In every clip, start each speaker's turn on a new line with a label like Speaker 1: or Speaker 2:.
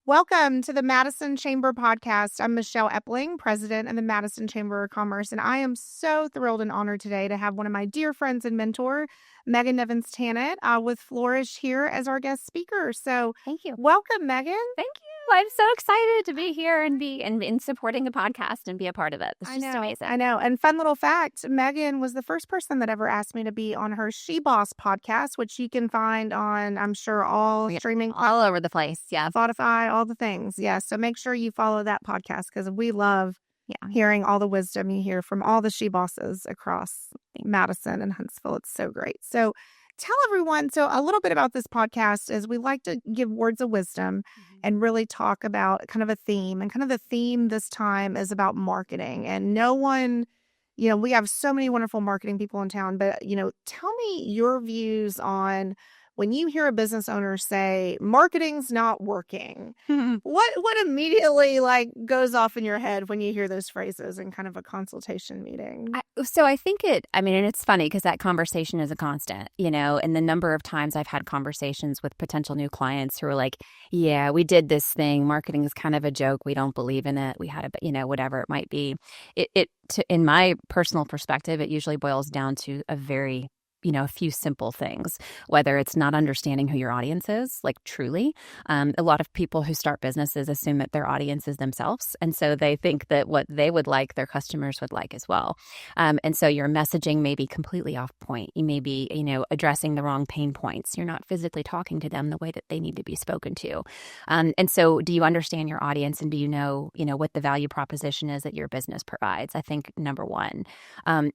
Speaker 1: Welcome to the Madison Chamber podcast. I'm Michelle Epling, president of the Madison Chamber of Commerce, and I am so thrilled and honored today to have one of my dear friends and mentor, Megan Nivens-Tannett, with Flourish here as our guest speaker. So
Speaker 2: thank you.
Speaker 1: Welcome, Megan.
Speaker 2: Thank you. I'm so excited to be here and be in supporting the podcast and be a part of it. It's just amazing.
Speaker 1: I know. And fun little fact, Megan was the first person that ever asked me to be on her She Boss podcast, which you can find on, I'm sure, all streaming.
Speaker 2: All over the place. Yeah.
Speaker 1: Spotify, all the things. Yeah. So make sure you follow that podcast because we love hearing all the wisdom you hear from all the She Bosses across Madison and Huntsville. It's so great. So tell everyone, a little bit about this podcast is we like to give words of wisdom and really talk about kind of a theme. And kind of the theme this time is about marketing. And no one, we have so many wonderful marketing people in town, but, tell me your views on when you hear a business owner say marketing's not working, what immediately goes off in your head when you hear those phrases in kind of a consultation meeting?
Speaker 2: I think and it's funny because that conversation is a constant, and the number of times I've had conversations with potential new clients who are like, yeah, we did this thing. Marketing is kind of a joke. We don't believe in it. We had whatever it might be. In my personal perspective, it usually boils down to a few simple things, whether it's not understanding who your audience is, truly. A lot of people who start businesses assume that their audience is themselves. And so they think that what they would like, their customers would like as well. And so your messaging may be completely off point. You may be, addressing the wrong pain points. You're not physically talking to them the way that they need to be spoken to. And so do you understand your audience and do you know, what the value proposition is that your business provides? I think number one.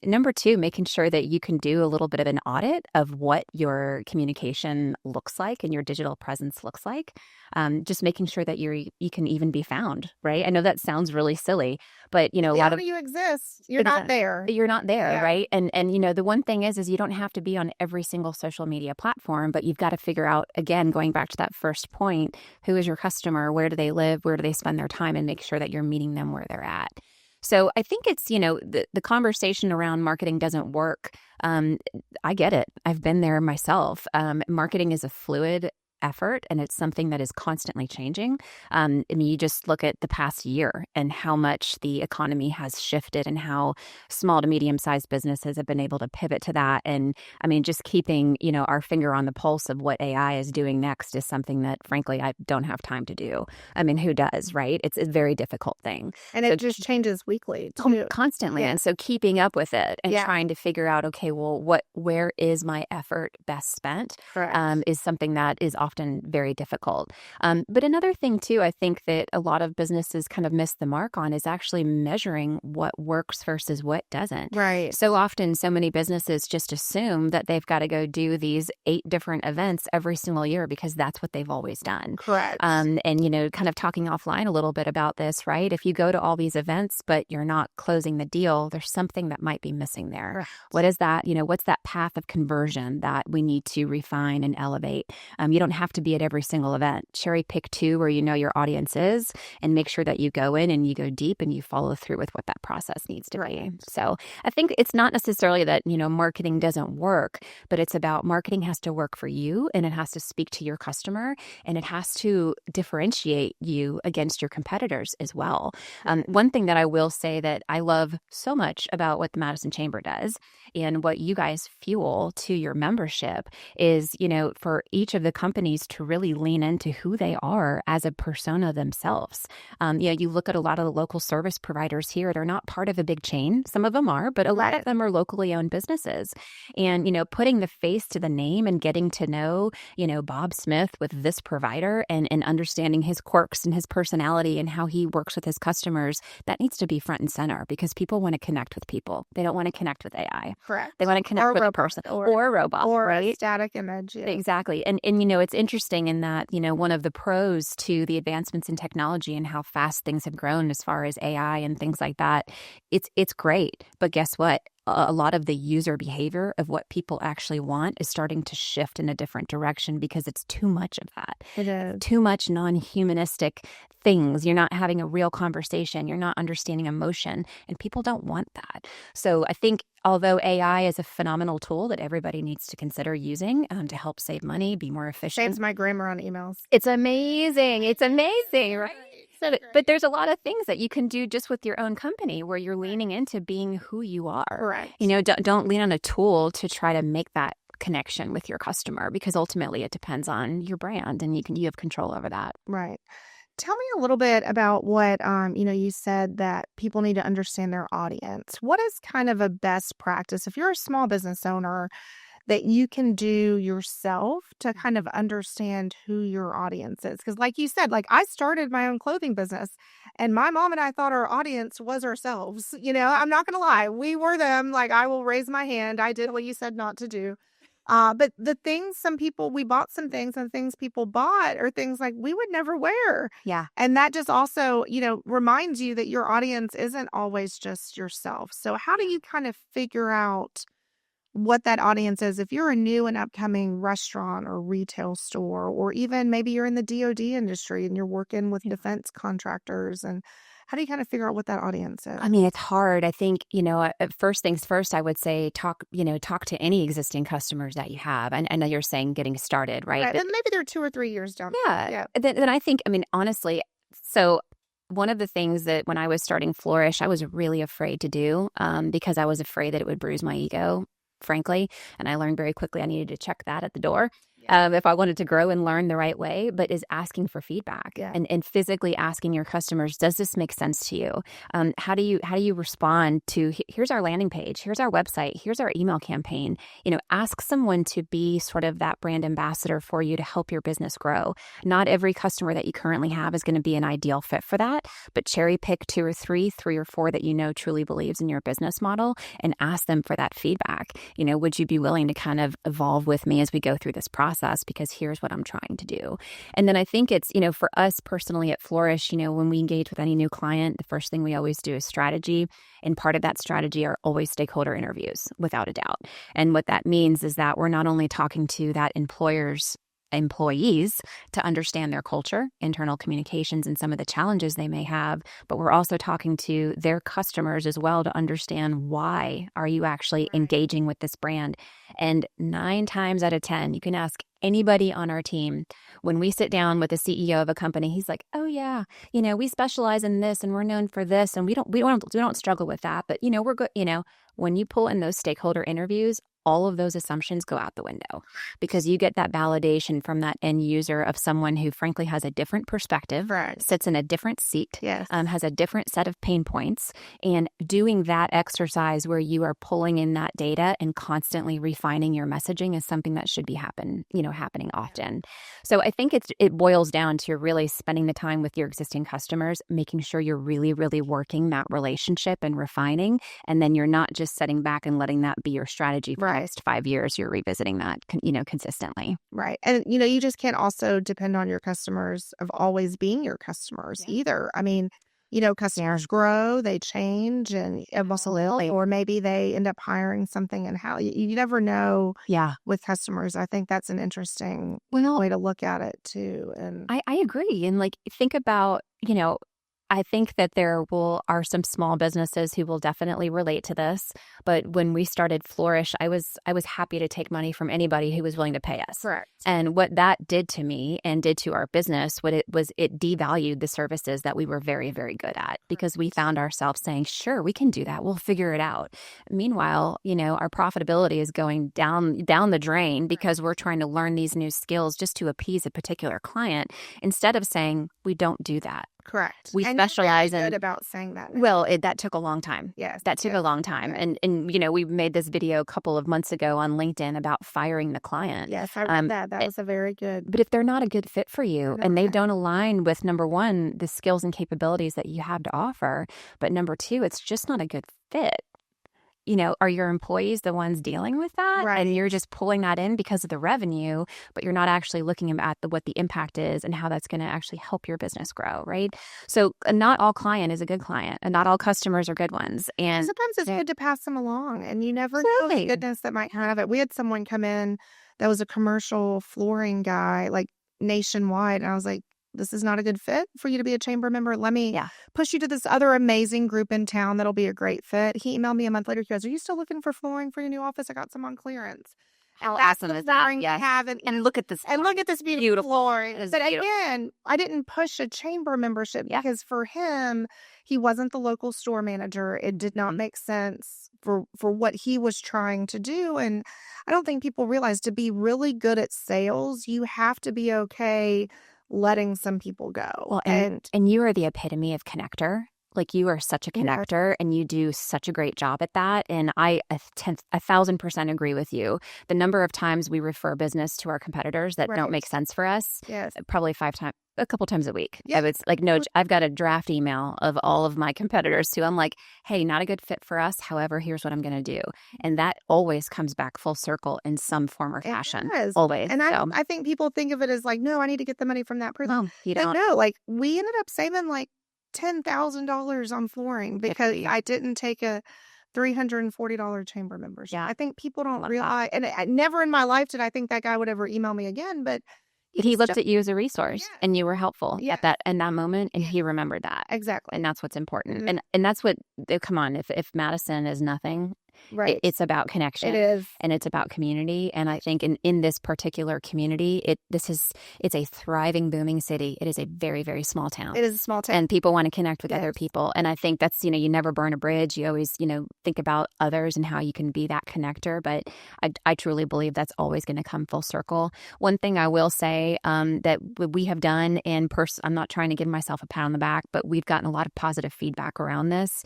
Speaker 2: Number two, making sure that you can do a little bit of an audit of what your communication looks like and your digital presence looks like. Just making sure that you can even be found, right? I know that sounds really silly, but a lot of
Speaker 1: you exist. You're not there.
Speaker 2: You're not there, right? And the one thing is you don't have to be on every single social media platform, but you've got to figure out, again, going back to that first point, who is your customer? Where do they live? Where do they spend their time? And make sure that you're meeting them where they're at. So I think it's, the conversation around marketing doesn't work. I get it. I've been there myself. Marketing is a fluid effort, and it's something that is constantly changing. You just look at the past year and how much the economy has shifted and how small to medium-sized businesses have been able to pivot to that. And just keeping, our finger on the pulse of what AI is doing next is something that, frankly, I don't have time to do. Who does, right? It's a very difficult thing.
Speaker 1: And it just changes weekly, too.
Speaker 2: Constantly. Yeah. And so keeping up with it and trying to figure out, okay, well, where is my effort best spent is something that is often very difficult. But another thing too, I think that a lot of businesses kind of miss the mark on is actually measuring what works versus what doesn't.
Speaker 1: Right.
Speaker 2: So often, so many businesses just assume that they've got to go do these 8 different events every single year because that's what they've always done.
Speaker 1: Correct.
Speaker 2: And kind of talking offline a little bit about this, right? If you go to all these events, but you're not closing the deal, there's something that might be missing there.
Speaker 1: Right.
Speaker 2: What is that? What's that path of conversion that we need to refine and elevate? You don't have to be at every single event. Cherry pick 2 where your audience is and make sure that you go in and you go deep and you follow through with what that process needs to be. So I think it's not necessarily that, marketing doesn't work, but it's about marketing has to work for you and it has to speak to your customer and it has to differentiate you against your competitors as well. One thing that I will say that I love so much about what the Madison Chamber does and what you guys fuel to your membership is, for each of the companies to really lean into who they are as a persona themselves. You look at a lot of the local service providers here, they're not part of a big chain. Some of them are, but a lot of them are locally owned businesses. And, putting the face to the name and getting to know, Bob Smith with this provider and understanding his quirks and his personality and how he works with his customers, that needs to be front and center because people want to connect with people. They don't want to connect with AI.
Speaker 1: Correct.
Speaker 2: They want to connect with a person or a robot.
Speaker 1: Or
Speaker 2: right?
Speaker 1: a static image. Yeah.
Speaker 2: Exactly. And it's interesting in that, one of the pros to the advancements in technology and how fast things have grown as far as AI and things like that, it's great. But guess what? a lot of the user behavior of what people actually want is starting to shift in a different direction because it's too much of that.
Speaker 1: It is.
Speaker 2: Too much non-humanistic things. You're not having a real conversation. You're not understanding emotion, and people don't want that. So I think although AI is a phenomenal tool that everybody needs to consider using to help save money, be more efficient.
Speaker 1: Saves my grammar on emails.
Speaker 2: It's amazing. It's amazing, right? So, but there's a lot of things that you can do just with your own company where you're leaning into being who you are.
Speaker 1: Correct.
Speaker 2: Don't lean on a tool to try to make that connection with your customer, because ultimately it depends on your brand and you have control over that.
Speaker 1: Right. Tell me a little bit about what, you said that people need to understand their audience. What is kind of a best practice if you're a small business owner that you can do yourself to kind of understand who your audience is? Because like you said, like I started my own clothing business and my mom and I thought our audience was ourselves. I'm not going to lie. We were them. Like I will raise my hand. I did what you said not to do. But the things we bought some things and things people bought are things like we would never wear.
Speaker 2: Yeah.
Speaker 1: And that just also, reminds you that your audience isn't always just yourself. So how do you kind of figure out what that audience is if you're a new and upcoming restaurant or retail store, or even maybe you're in the DoD industry and you're working with defense contractors, and how do you kind of figure out what that audience is?
Speaker 2: I mean, it's hard. I think, first things first, I would say talk to any existing customers that you have. And I know you're saying getting started, right?
Speaker 1: And maybe they're 2 or 3 years down.
Speaker 2: Yeah. Then I think, honestly, so one of the things that when I was starting Flourish, I was really afraid to do because I was afraid that it would bruise my ego, frankly. And I learned very quickly I needed to check that at the door. If I wanted to grow and learn the right way, but is asking for feedback and physically asking your customers, does this make sense to you? How do you respond to, here's our landing page, here's our website, here's our email campaign. Ask someone to be sort of that brand ambassador for you to help your business grow. Not every customer that you currently have is going to be an ideal fit for that, but cherry pick 2 or 3 or 4 that truly believes in your business model and ask them for that feedback. Would you be willing to kind of evolve with me as we go through this process? Because here's what I'm trying to do. And then I think it's, for us personally at Flourish, when we engage with any new client, the first thing we always do is strategy. And part of that strategy are always stakeholder interviews, without a doubt. And what that means is that we're not only talking to that employees to understand their culture, internal communications, and some of the challenges they may have, but we're also talking to their customers as well to understand why are you actually engaging with this brand. And 9 times out of 10, you can ask anybody on our team, when we sit down with the CEO of a company, he's like, oh yeah, we specialize in this and we're known for this and we don't struggle with that, but we're good. When you pull in those stakeholder interviews, all of those assumptions go out the window because you get that validation from that end user of someone who frankly has a different perspective, sits in a different seat, has a different set of pain points. And doing that exercise where you are pulling in that data and constantly refining your messaging is something that should be happening often. So I think it boils down to really spending the time with your existing customers, making sure you're really, really working that relationship and refining. And then you're not just sitting back and letting that be your strategy for the next 5 years. You're revisiting that, consistently.
Speaker 1: Right. And, you just can't also depend on your customers of always being your customers either. I mean, customers grow, they change, and absolutely, or maybe they end up hiring something and how you never know. With customers, I think that's an interesting way to look at it too. And
Speaker 2: I agree. And think about, I think that there are some small businesses who will definitely relate to this. But when we started Flourish, I was happy to take money from anybody who was willing to pay us.
Speaker 1: Correct.
Speaker 2: And what that did to me and did to our business, it devalued the services that we were very, very good at, because we found ourselves saying, sure, we can do that. We'll figure it out. Meanwhile, our profitability is going down the drain because we're trying to learn these new skills just to appease a particular client instead of saying, we don't do that.
Speaker 1: Correct.
Speaker 2: We specialize in
Speaker 1: good about saying that.
Speaker 2: Well, that took a long time.
Speaker 1: Yes.
Speaker 2: That took a long time. Yeah. And we made this video a couple of months ago on LinkedIn about firing the client.
Speaker 1: Yes, I read that. That was a very good.
Speaker 2: But if they're not a good fit for you and they don't align with, number one, the skills and capabilities that you have to offer, but number two, it's just not a good fit. are your employees the ones dealing with that?
Speaker 1: Right.
Speaker 2: And you're just pulling that in because of the revenue, but you're not actually looking at what the impact is and how that's going to actually help your business grow, right? So not all client is a good client, and not all customers are good ones. And
Speaker 1: sometimes it's good to pass them along, and you never know the goodness that might have it. We had someone come in that was a commercial flooring guy, like nationwide, and I was like, this is not a good fit for you to be a chamber member. Let me push you to this other amazing group in town that'll be a great fit. He emailed me a month later. He goes, are you still looking for flooring for your new office? I got some on clearance.
Speaker 2: How awesome is that? And look at this.
Speaker 1: And look at this beautiful flooring. But again, I didn't push a chamber membership because for him, he wasn't the local store manager. It did not make sense for what he was trying to do. And I don't think people realize, to be really good at sales, you have to be okay letting some people go.
Speaker 2: Well, and you are the epitome of connector. Like, you are such a connector, and you do such a great job at that. And I 1,000% agree with you. The number of times we refer business to our competitors that don't make sense for us, probably 5 times, a couple times a week. I would like, no, I've got a draft email of all of my competitors too. I'm like, hey, not a good fit for us. However, here's what I'm going to do. And that always comes back full circle in some form or fashion. Always.
Speaker 1: And I think people think of it as like, no, I need to get the money from that person.
Speaker 2: No, you don't.
Speaker 1: No, like, we ended up saving like $10,000 on flooring because I didn't take a $340 chamber membership.
Speaker 2: Yeah.
Speaker 1: I think people don't realize, and never in my life did I think that guy would ever email me again, but
Speaker 2: he looked at you as a resource, and you were helpful at that moment, and he remembered that.
Speaker 1: Exactly.
Speaker 2: And that's what's important. And that's what, come on, if Madison is nothing, it's about connection.
Speaker 1: It is.
Speaker 2: And it's about community. And I think in this particular community, it's a thriving, booming city. It is a very, very small town.
Speaker 1: It is a small town.
Speaker 2: And people want to connect with other people. And I think that's, you never burn a bridge. You always, think about others and how you can be that connector. But I truly believe that's always going to come full circle. One thing I will say that we have done, and I'm not trying to give myself a pat on the back, but we've gotten a lot of positive feedback around this,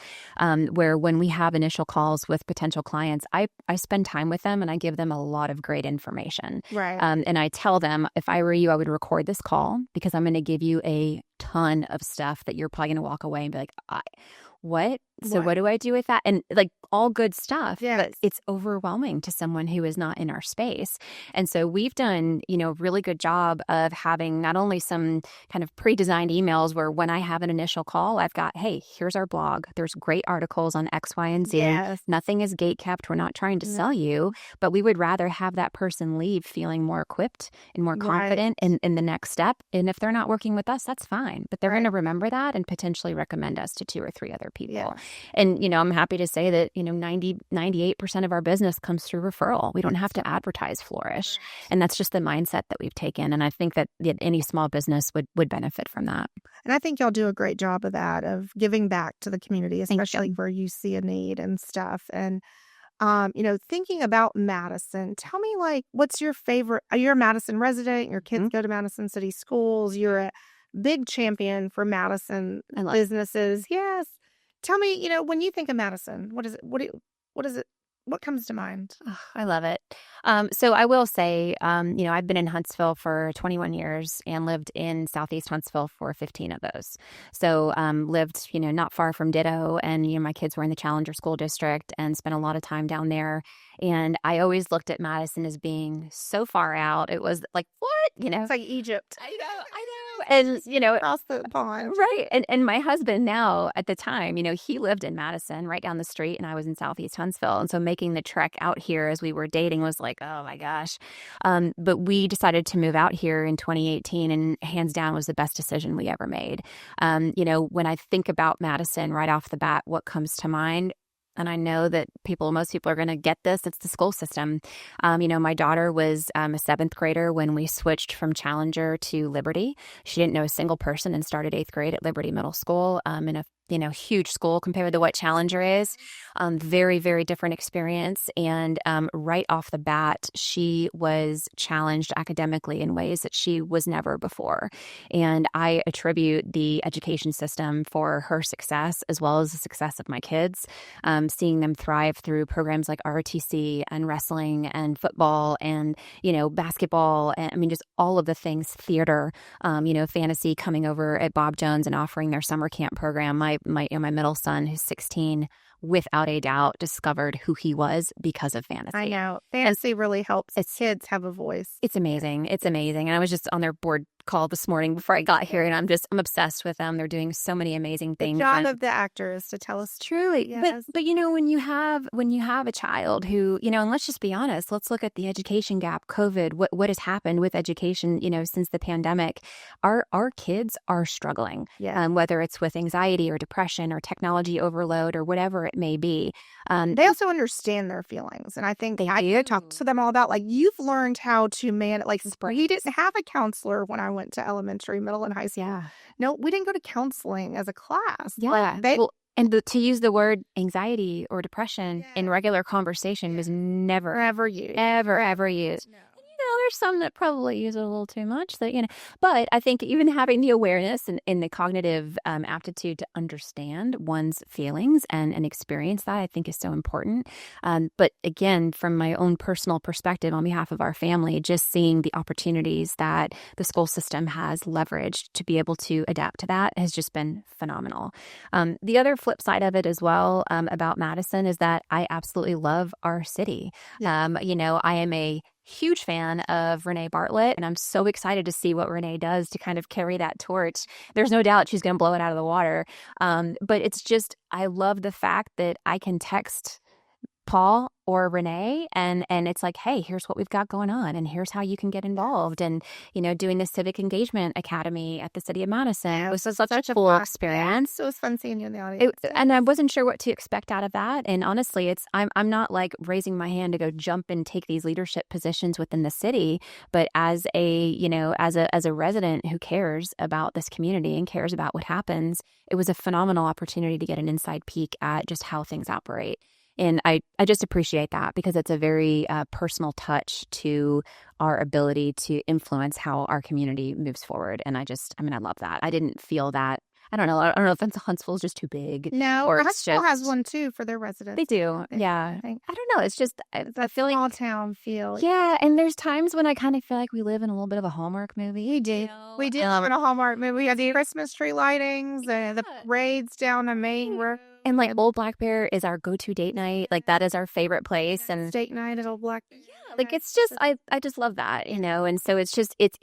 Speaker 2: where when we have initial calls with potential clients, I spend time with them and I give them a lot of great information.
Speaker 1: Right.
Speaker 2: And I tell them, if I were you, I would record this call, because I'm going to give you a ton of stuff that you're probably going to walk away and be like, what? So what do I do with that? And like, all good stuff, but it's overwhelming to someone who is not in our space. And so we've done, a really good job of having not only some kind of pre-designed emails where when I have an initial call, I've got, hey, here's our blog. There's great articles on X, Y, and Z.
Speaker 1: Yes.
Speaker 2: Nothing is gatekept. We're not trying to sell you, but we would rather have that person leave feeling more equipped and more confident in the next step. And if they're not working with us, that's fine. But they're going to remember that and potentially recommend us to 2 or 3 other people. Yeah. And, I'm happy to say that, 98% of our business comes through referral. We don't have to advertise Flourish. And that's just the mindset that we've taken. And I think that any small business would benefit from that.
Speaker 1: And I think y'all do a great job of that, of giving back to the community, especially where you see a need and stuff. And, thinking about Madison, tell me, like, what's your favorite? You're a Madison resident. Your kids go to Madison City schools. You're a big champion for Madison businesses. Yes. Tell me, when you think of Madison, what is it? What is it? What comes to mind?
Speaker 2: Oh, I love it. So I will say, I've been in Huntsville for 21 years and lived in Southeast Huntsville for 15 of those. So lived, not far from Ditto, and my kids were in the Challenger School District and spent a lot of time down there. And I always looked at Madison as being so far out. It was like, what?
Speaker 1: It's like Egypt.
Speaker 2: I know. And,
Speaker 1: across the pond.
Speaker 2: Right. And my husband now, at the time, he lived in Madison right down the street, and I was in Southeast Huntsville. And so making the trek out here as we were dating was like, oh my gosh. But we decided to move out here in 2018, and hands down was the best decision we ever made. When I think about Madison right off the bat, what comes to mind? And I know that most people are going to get this. It's the school system. My daughter was a 7th grader when we switched from Challenger to Liberty. She didn't know a single person and started 8th grade at Liberty Middle School in a huge school compared to what Challenger is. Very, very different experience. And right off the bat, she was challenged academically in ways that she was never before. And I attribute the education system for her success, as well as the success of my kids, seeing them thrive through programs like ROTC and wrestling and football and, basketball. And just all of the things, theater, fantasy, coming over at Bob Jones and offering their summer camp program. My middle son, who's 16, without a doubt discovered who he was because of fantasy.
Speaker 1: I know. Fantasy really helps kids have a voice.
Speaker 2: It's amazing. It's amazing. And I was just on their board call this morning before I got here, and I'm obsessed with them. They're doing so many amazing things.
Speaker 1: The job of the actor is to tell us
Speaker 2: truly.
Speaker 1: Yes.
Speaker 2: But when you have a child who, and let's just be honest, let's look at the education gap, COVID, what has happened with education, since the pandemic. Our kids are struggling, whether it's with anxiety or depression or technology overload or whatever it may be.
Speaker 1: They also understand their feelings, and I think I talk to them all about you've learned how to manage. We didn't have a counselor when I went to elementary, middle, and high school.
Speaker 2: Yeah.
Speaker 1: No, we didn't go to counseling as a class.
Speaker 2: Yeah. To use the word anxiety or depression in regular conversation was never, ever used. Ever used. No. There's some that probably use it a little too much. But I think even having the awareness and the cognitive aptitude to understand one's feelings and experience that, I think is so important. But again, from my own personal perspective on behalf of our family, just seeing the opportunities that the school system has leveraged to be able to adapt to that has just been phenomenal. The other flip side of it as well about Madison is that I absolutely love our city. Yeah. I am a huge fan of Renee Bartlett, and I'm so excited to see what Renee does to kind of carry that torch. There's no doubt she's going to blow it out of the water. But it's just, I love the fact that I can text Paul or Renee and it's like, hey, here's what we've got going on and here's how you can get involved. And, doing the Civic Engagement Academy at the City of Madison. It was such a cool experience.
Speaker 1: Yeah. It was fun seeing you in the audience.
Speaker 2: And I wasn't sure what to expect out of that. And honestly, I'm not raising my hand to go jump and take these leadership positions within the city, but as a resident who cares about this community and cares about what happens, it was a phenomenal opportunity to get an inside peek at just how things operate. And I just appreciate that because it's a very personal touch to our ability to influence how our community moves forward. And I love that. I didn't feel that. I don't know if Huntsville is just too big.
Speaker 1: No, or Huntsville has one too for their residents.
Speaker 2: They do. Yeah. I don't know. It's just I feel
Speaker 1: small town feel.
Speaker 2: Yeah. And there's times when I kind of feel like we live in a little bit of a Hallmark movie.
Speaker 1: We did. We did live in a Hallmark movie. We had the Christmas tree lightings and the parades down the main road.
Speaker 2: And Old Black Bear is our go-to date night. That is our favorite place. And
Speaker 1: date night at Old Black Bear.
Speaker 2: Yeah, it's just I just love that, And so it's just it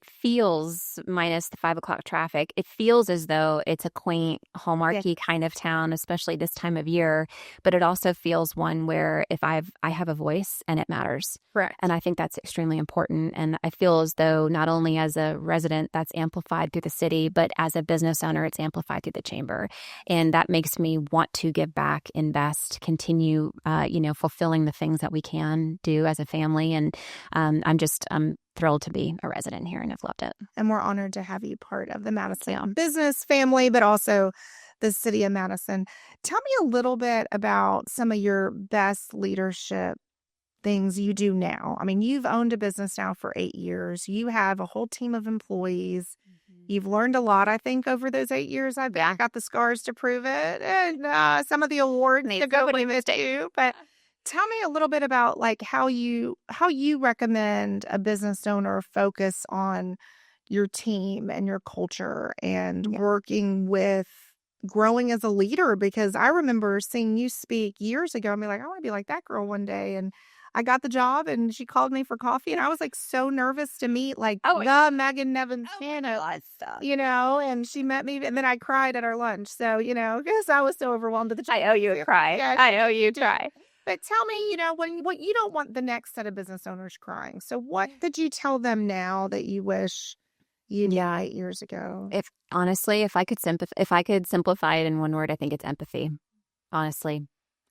Speaker 2: feels, minus the 5 o'clock traffic, it feels as though it's a quaint Hallmarky kind of town, especially this time of year. But it also feels one where if I have a voice and it matters.
Speaker 1: Correct.
Speaker 2: And I think that's extremely important. And I feel as though not only as a resident that's amplified through the city, but as a business owner, it's amplified through the chamber. And that makes me want to give back, invest, continue, fulfilling the things that we can do as a family. And I'm thrilled to be a resident here and I've loved it.
Speaker 1: And we're honored to have you part of the Madison business family, but also the city of Madison. Tell me a little bit about some of your best leadership things you do now. I mean, you've owned a business now for 8 years. You have a whole team of employees. You've learned a lot, I think, over those 8 years. I've got the scars to prove it, and some of the awards to go with it too. But tell me a little bit about how you recommend a business owner focus on your team and your culture and working with growing as a leader. Because I remember seeing you speak years ago and be like, I want to be like that girl one day. And I got the job and she called me for coffee and I was so nervous to meet the Megan Nivens-Tannett, and she met me and then I cried at our lunch. So, because I was so overwhelmed at the time.
Speaker 2: I owe you a cry.
Speaker 1: Yeah,
Speaker 2: I owe you a cry.
Speaker 1: But tell me, what you don't want the next set of business owners crying. So what could you tell them now that you wish you knew 8 years ago?
Speaker 2: If I could simplify it in one word, I think it's empathy, honestly.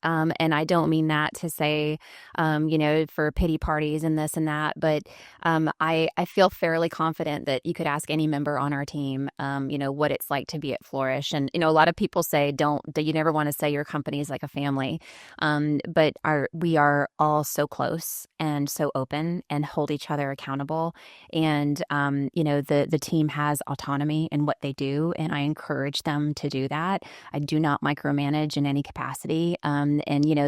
Speaker 2: And I don't mean that to say, for pity parties and this and that, but I feel fairly confident that you could ask any member on our team, what it's like to be at Flourish. And, a lot of people say, you never want to say your company is like a family. But we are all so close and so open and hold each other accountable. And, the team has autonomy in what they do. And I encourage them to do that. I do not micromanage in any capacity. And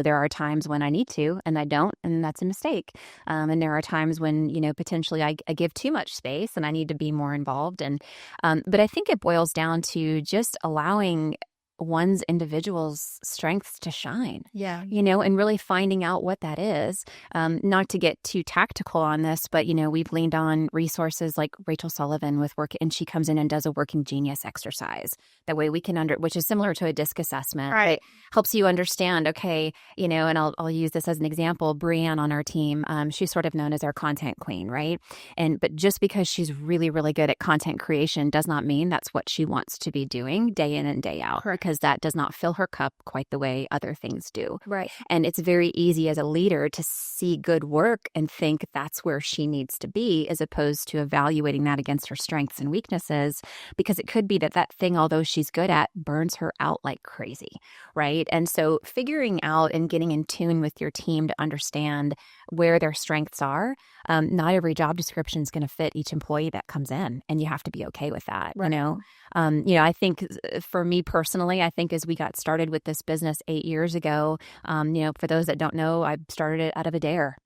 Speaker 2: there are times when I need to and I don't, and that's a mistake. And there are times when, potentially I give too much space and I need to be more involved. And but I think it boils down to just allowing one's individual's strengths to shine.
Speaker 1: Yeah.
Speaker 2: And really finding out what that is. Not to get too tactical on this, but, we've leaned on resources like Rachel Sullivan with work, and she comes in and does a working genius exercise. That way we can which is similar to a DISC assessment.
Speaker 1: Right.
Speaker 2: It helps you understand, okay, and I'll use this as an example. Brianne on our team, she's sort of known as our content queen, right? But just because she's really, really good at content creation does not mean that's what she wants to be doing day in and day out.
Speaker 1: Correct.
Speaker 2: Because that does not fill her cup quite the way other things do.
Speaker 1: Right.
Speaker 2: And it's very easy as a leader to see good work and think that's where she needs to be, as opposed to evaluating that against her strengths and weaknesses, because it could be that thing, although she's good at, burns her out like crazy, right? And so figuring out and getting in tune with your team to understand where their strengths are. Not every job description is going to fit each employee that comes in, and you have to be okay with that.
Speaker 1: Right.
Speaker 2: I think for me personally, I think as we got started with this business 8 years ago, for those that don't know, I started it out of a dare.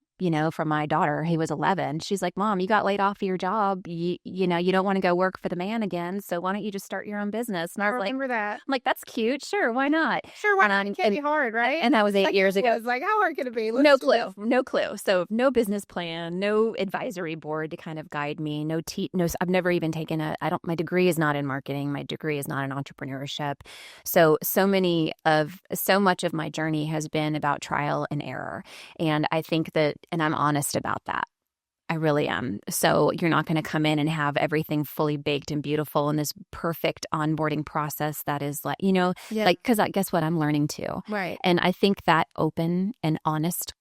Speaker 2: From my daughter, who was 11. She's like, Mom, you got laid off of your job. You don't want to go work for the man again. So why don't you just start your own business? And I was
Speaker 1: remember that.
Speaker 2: I'm like, that's cute. Sure. Why not?
Speaker 1: Sure. Why not? It can't be hard, right?
Speaker 2: And that was 8 years ago.
Speaker 1: I was like, how hard can it be?
Speaker 2: No clue. So no business plan, no advisory board to kind of guide me. No, I've never even taken my degree is not in marketing. My degree is not in entrepreneurship. So much of my journey has been about trial and error. And I think that, and I'm honest about that. I really am. So you're not going to come in and have everything fully baked and beautiful in this perfect onboarding process that is because guess what? I'm learning too.
Speaker 1: Right.
Speaker 2: And I think that open and honest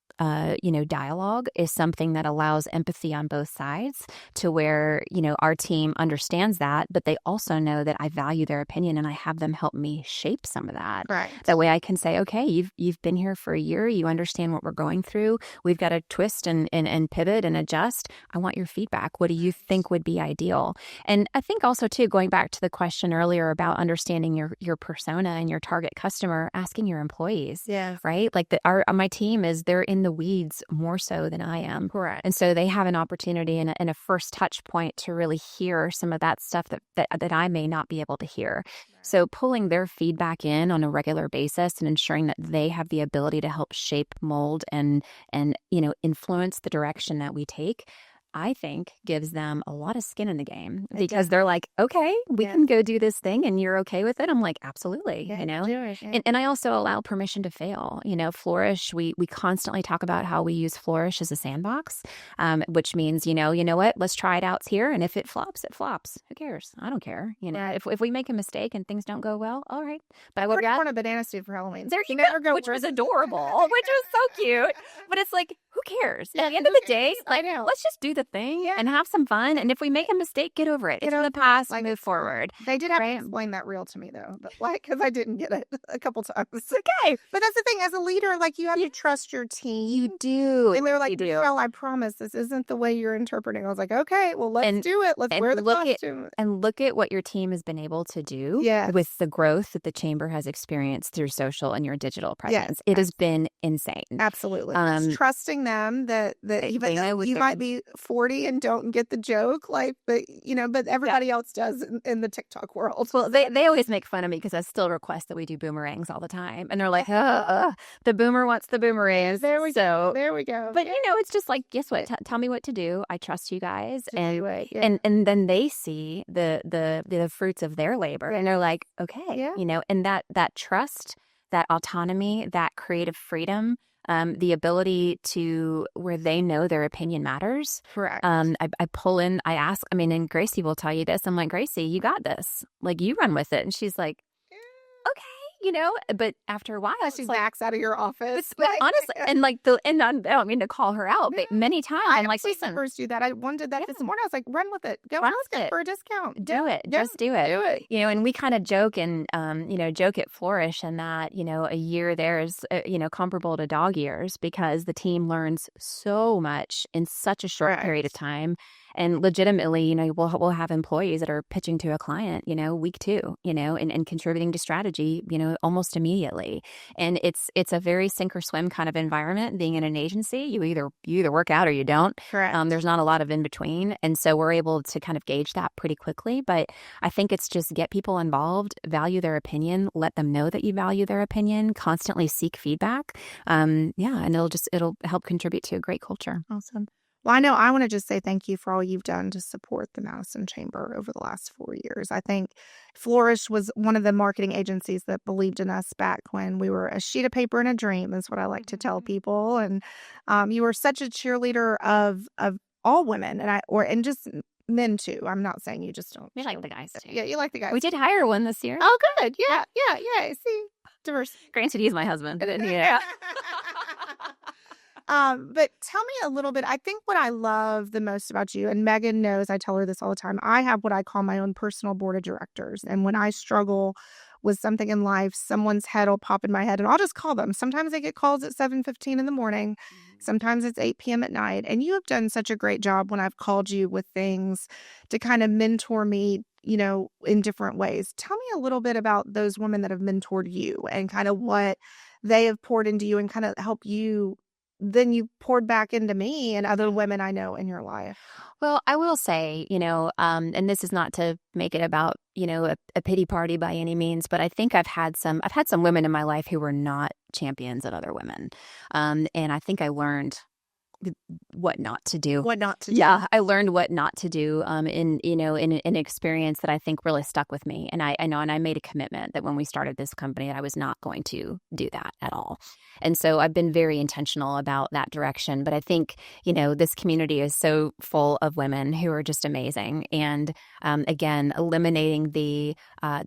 Speaker 2: dialogue is something that allows empathy on both sides, to where, our team understands that, but they also know that I value their opinion and I have them help me shape some of that.
Speaker 1: Right.
Speaker 2: That way I can say, okay, you've been here for a year. You understand what we're going through. We've got to twist and pivot and adjust. I want your feedback. What do you think would be ideal? And I think also too, going back to the question earlier about understanding your persona and your target customer, asking your employees.
Speaker 1: Yeah.
Speaker 2: Right. Like my team they're in the weeds more so than I am.
Speaker 1: Correct.
Speaker 2: And so they have an opportunity and a first touch point to really hear some of that stuff that I may not be able to hear. Right. So pulling their feedback in on a regular basis and ensuring that they have the ability to help shape, mold, and influence the direction that we take, I think gives them a lot of skin in the game, because they're like, okay, we can go do this thing and you're okay with it. I'm like, absolutely,
Speaker 1: do it, yeah.
Speaker 2: And I also allow permission to fail. Flourish, we constantly talk about how we use Flourish as a sandbox, which means, you know what, let's try it out here. And if it flops, it flops. Who cares? I don't care.
Speaker 1: Right.
Speaker 2: If we make a mistake and things don't go well, all right. But
Speaker 1: we're going to banana suit for Halloween.
Speaker 2: There you go, which was adorable, which was so cute. But it's like, who cares? At the end of the day, let's just do the thing and have some fun. And if we make a mistake, get over it. It's in the past, move forward.
Speaker 1: They did have to explain that real to me, though, because I didn't get it a couple times. Okay. But that's the thing. As a leader, you have to trust your team.
Speaker 2: You do.
Speaker 1: And they were like, Michelle, I promise this isn't the way you're interpreting. I was like, okay, well, let's do it. Let's wear the costume.
Speaker 2: And look at what your team has been able to do with the growth that the chamber has experienced through social and your digital presence. It has been insane.
Speaker 1: Absolutely. Trusting them that even though you might be 40 and don't get the joke, but everybody else does in the TikTok world.
Speaker 2: Well, they always make fun of me because I still request that we do boomerangs all the time. And they're like, the boomer wants the boomerangs.
Speaker 1: There we go.
Speaker 2: But, it's just like, guess what? Tell me what to do. I trust you guys.
Speaker 1: And
Speaker 2: then they see the fruits of their labor. And they're like, okay, and that trust, that autonomy, that creative freedom, the ability to where they know their opinion matters.
Speaker 1: Correct.
Speaker 2: I pull in, I ask, and Gracie will tell you this. I'm like, Gracie, you got this. You run with it. And she's like, okay. But after a while,
Speaker 1: she backs out of your office.
Speaker 2: But honestly, and I don't mean to call her out, but many times I'm like, listen,
Speaker 1: first do that. I did that this morning. I was like, run with it. Go ask it for a discount.
Speaker 2: Do it. Just do it. And we kind of joke and, joke at Flourish, and that, a year there is, comparable to dog years, because the team learns so much in such a short period of time. And legitimately, we'll have employees that are pitching to a client, week 2, and contributing to strategy, almost immediately. And it's a very sink or swim kind of environment. Being in an agency, you either work out or you don't.
Speaker 1: Correct.
Speaker 2: There's not a lot of in between, and so we're able to kind of gauge that pretty quickly. But I think it's just get people involved, value their opinion, let them know that you value their opinion, constantly seek feedback. And it'll help contribute to a great culture.
Speaker 1: Awesome. Well, I know I want to just say thank you for all you've done to support the Madison Chamber over the last 4 years. I think Flourish was one of the marketing agencies that believed in us back when we were a sheet of paper and a dream, is what I like to tell people. And you were such a cheerleader of all women, and just men too. I'm not saying you just don't.
Speaker 2: We like the guys too.
Speaker 1: Yeah, you like the guys.
Speaker 2: We did hire one this year.
Speaker 1: Oh, good. Yeah. See, diversity.
Speaker 2: Granted, he's my husband.
Speaker 1: Yeah. But tell me a little bit. I think what I love the most about you, and Megan knows, I tell her this all the time, I have what I call my own personal board of directors. And when I struggle with something in life, someone's head will pop in my head, and I'll just call them. Sometimes they get calls at 7:15 in the morning. Sometimes it's 8 p.m. at night. And you have done such a great job when I've called you with things to kind of mentor me, in different ways. Tell me a little bit about those women that have mentored you and kind of what they have poured into you and kind of help you. Then you poured back into me and other women I know in your life.
Speaker 2: Well, I will say, and this is not to make it about, a pity party by any means, but I think I've had some women in my life who were not champions of other women. And I think I learned what not to do. Yeah, I learned what not to do in an experience that I think really stuck with me. And I know, and I made a commitment that when we started this company, that I was not going to do that at all. And so I've been very intentional about that direction. But I think, this community is so full of women who are just amazing. And again, eliminating the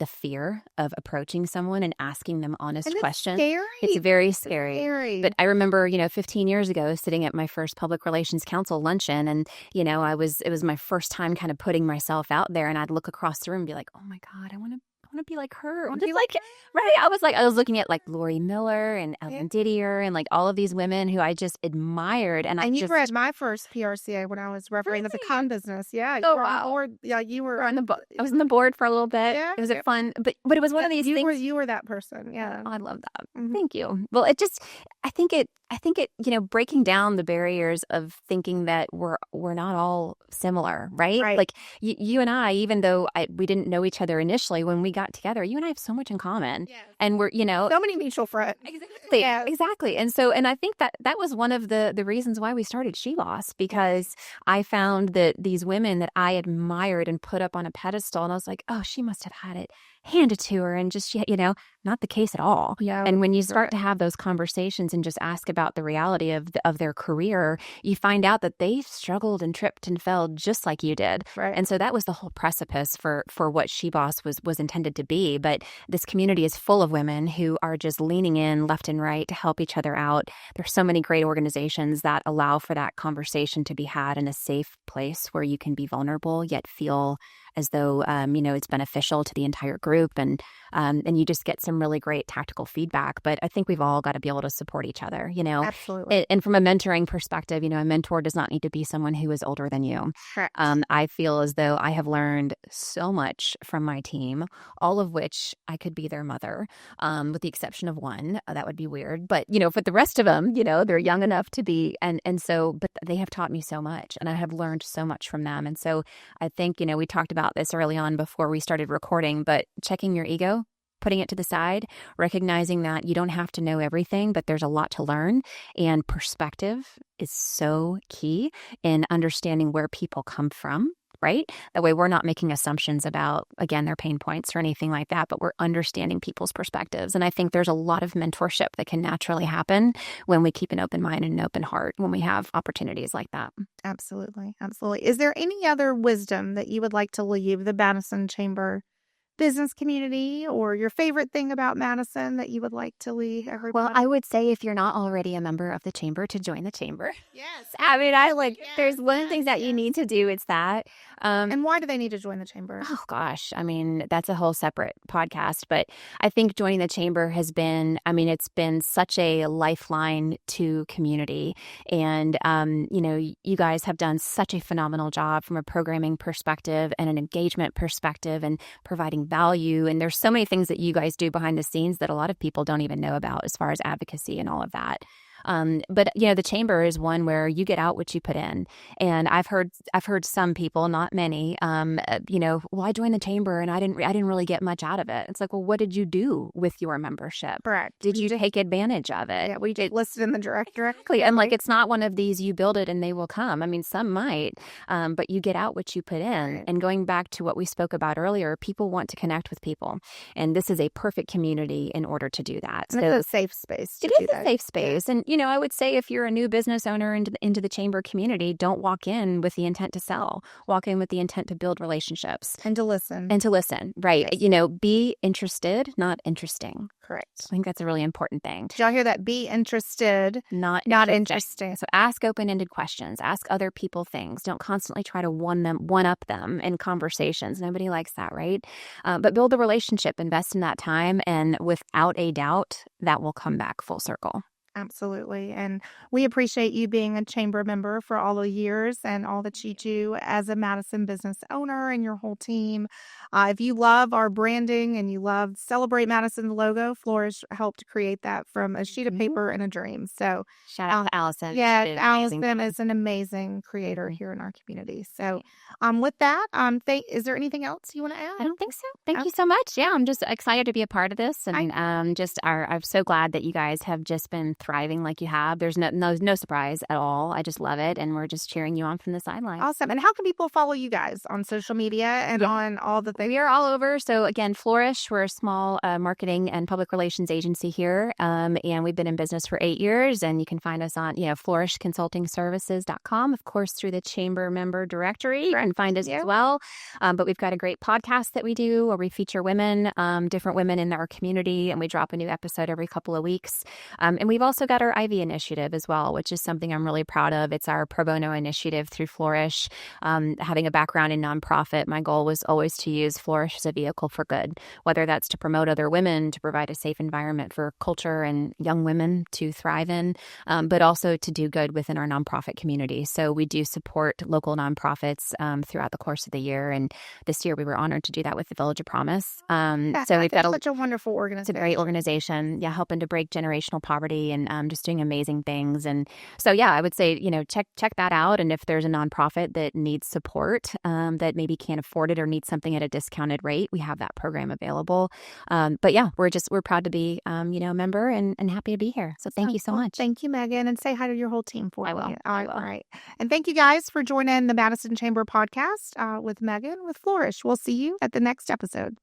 Speaker 2: fear of approaching someone and asking them honest questions.
Speaker 1: Scary.
Speaker 2: It's very scary. But I remember, 15 years ago, sitting at my first public relations council luncheon, and it was my first time kind of putting myself out there, and I'd look across the room and be like, oh my God, I want to be like her. I want to be like, right. I was looking at like Lori Miller and Ellen Didier and like all of these women who I just admired. And
Speaker 1: you were at my first PRCA when I was refereeing the con business. Yeah.
Speaker 2: Oh, wow.
Speaker 1: Board. Yeah, you were
Speaker 2: on the board. I was on the board for a little bit.
Speaker 1: Yeah.
Speaker 2: It was a fun, but it was one of these things.
Speaker 1: You were that person. Yeah.
Speaker 2: Oh, I love that. Mm-hmm. Thank you. Well, I think it, breaking down the barriers of thinking that we're not all similar, right? Like you and I, even though we didn't know each other initially, when we got together, you and I have so much in common.
Speaker 1: Yes.
Speaker 2: And we're,
Speaker 1: so many mutual friends.
Speaker 2: Exactly. Yes. Exactly. And I think that was one of the reasons why we started She Boss, because I found that these women that I admired and put up on a pedestal, and I was like, oh, she must have had it handed to her, and just, not the case at all.
Speaker 1: Yeah.
Speaker 2: And when you start to have those conversations and just ask about the reality of their career, you find out that they struggled and tripped and fell just like you did.
Speaker 1: Right.
Speaker 2: And so that was the whole precipice for what She Boss was intended to be. But this community is full of women who are just leaning in left and right to help each other out. There's so many great organizations that allow for that conversation to be had in a safe place where you can be vulnerable yet feel as though, it's beneficial to the entire group, and you just get some really great tactical feedback. But I think we've all got to be able to support each other,
Speaker 1: Absolutely.
Speaker 2: And from a mentoring perspective, a mentor does not need to be someone who is older than you.
Speaker 1: Correct.
Speaker 2: I feel as though I have learned so much from my team, all of which I could be their mother, with the exception of one. That would be weird. But, for the rest of them, they're young enough to be. And so, but they have taught me so much, and I have learned so much from them. And so I think, we talked about this early on before we started recording, but checking your ego, putting it to the side, recognizing that you don't have to know everything, but there's a lot to learn. And perspective is so key in understanding where people come from, right? That way we're not making assumptions about, again, their pain points or anything like that, but we're understanding people's perspectives. And I think there's a lot of mentorship that can naturally happen when we keep an open mind and an open heart when we have opportunities like that.
Speaker 1: Absolutely. Absolutely. Is there any other wisdom that you would like to leave the Madison Chamber business community or your favorite thing about Madison that you would like to leave everybody?
Speaker 2: Well, I would say if you're not already a member of the chamber, to join the chamber.
Speaker 1: Yes.
Speaker 2: I mean, there's one thing that you need to do. It's that.
Speaker 1: And why do they need to join the chamber?
Speaker 2: Oh, gosh. I mean, that's a whole separate podcast. But I think joining the chamber has been, it's been such a lifeline to community. And, you guys have done such a phenomenal job from a programming perspective and an engagement perspective and providing value. And there's so many things that you guys do behind the scenes that a lot of people don't even know about as far as advocacy and all of that. But the chamber is one where you get out what you put in. And I've heard some people, not many, well, I joined the chamber and I didn't really get much out of it. It's like, well, what did you do with your membership?
Speaker 1: Correct.
Speaker 2: Did you take advantage of it?
Speaker 1: Yeah, we just listed in the directory.
Speaker 2: Exactly. And it's not one of these, you build it and they will come. I mean, some might, but you get out what you put in. Right. And going back to what we spoke about earlier, people want to connect with people. And this is a perfect community in order to do that.
Speaker 1: And it's a safe space.
Speaker 2: It is a safe space. Yeah. And, I would say if you're a new business owner into the chamber community, don't walk in with the intent to sell. Walk in with the intent to build relationships.
Speaker 1: And to listen.
Speaker 2: Right. Yes. Be interested, not interesting.
Speaker 1: Correct.
Speaker 2: I think that's a really important thing.
Speaker 1: Did y'all hear that? Be interested, not interesting.
Speaker 2: So ask open-ended questions. Ask other people things. Don't constantly try to one-up them in conversations. Nobody likes that, right? But build a relationship, invest in that time, and without a doubt, that will come back full circle.
Speaker 1: Absolutely. And we appreciate you being a chamber member for all the years and all that you do as a Madison business owner and your whole team. If you love our branding and you love Celebrate Madison logo, Flourish helped create that from a sheet of paper and a dream. So
Speaker 2: shout out to Allison.
Speaker 1: Yeah, Allison is an amazing creator here in our community. So with that, is there anything else you want to add?
Speaker 2: I don't think so. Thank you so much. Yeah, I'm just excited to be a part of this. And I'm so glad that you guys have just been thriving like you have. There's no surprise at all. I just love it. And we're just cheering you on from the sidelines.
Speaker 1: Awesome. And how can people follow you guys on social media and on all the things?
Speaker 2: We are all over. So again, Flourish, we're a small marketing and public relations agency here. And we've been in business for 8 years. And you can find us on, flourishconsultingservices.com, of course, through the chamber member directory. You can find us as well. But we've got a great podcast that we do where we feature women, different women in our community, and we drop a new episode every couple of weeks. And we've also got our Ivy initiative as well, which is something I'm really proud of. It's our pro bono initiative through Flourish. Having a background in nonprofit, my goal was always to use Flourish as a vehicle for good, whether that's to promote other women, to provide a safe environment for culture and young women to thrive in, but also to do good within our nonprofit community. So we do support local nonprofits throughout the course of the year. And this year we were honored to do that with the Village of Promise. So we've got
Speaker 1: such a wonderful organization.
Speaker 2: It's a great organization. Yeah, helping to break generational poverty and just doing amazing things. And so, I would say, check that out. And if there's a nonprofit that needs support, that maybe can't afford it or needs something at a discounted rate, we have that program available. But we're proud to be, a member and happy to be here. So thank you so much.
Speaker 1: Thank you, Megan. And say hi to your whole team for me.
Speaker 2: I will.
Speaker 1: All right. And thank you guys for joining the Madison Chamber podcast with Megan with Flourish. We'll see you at the next episode.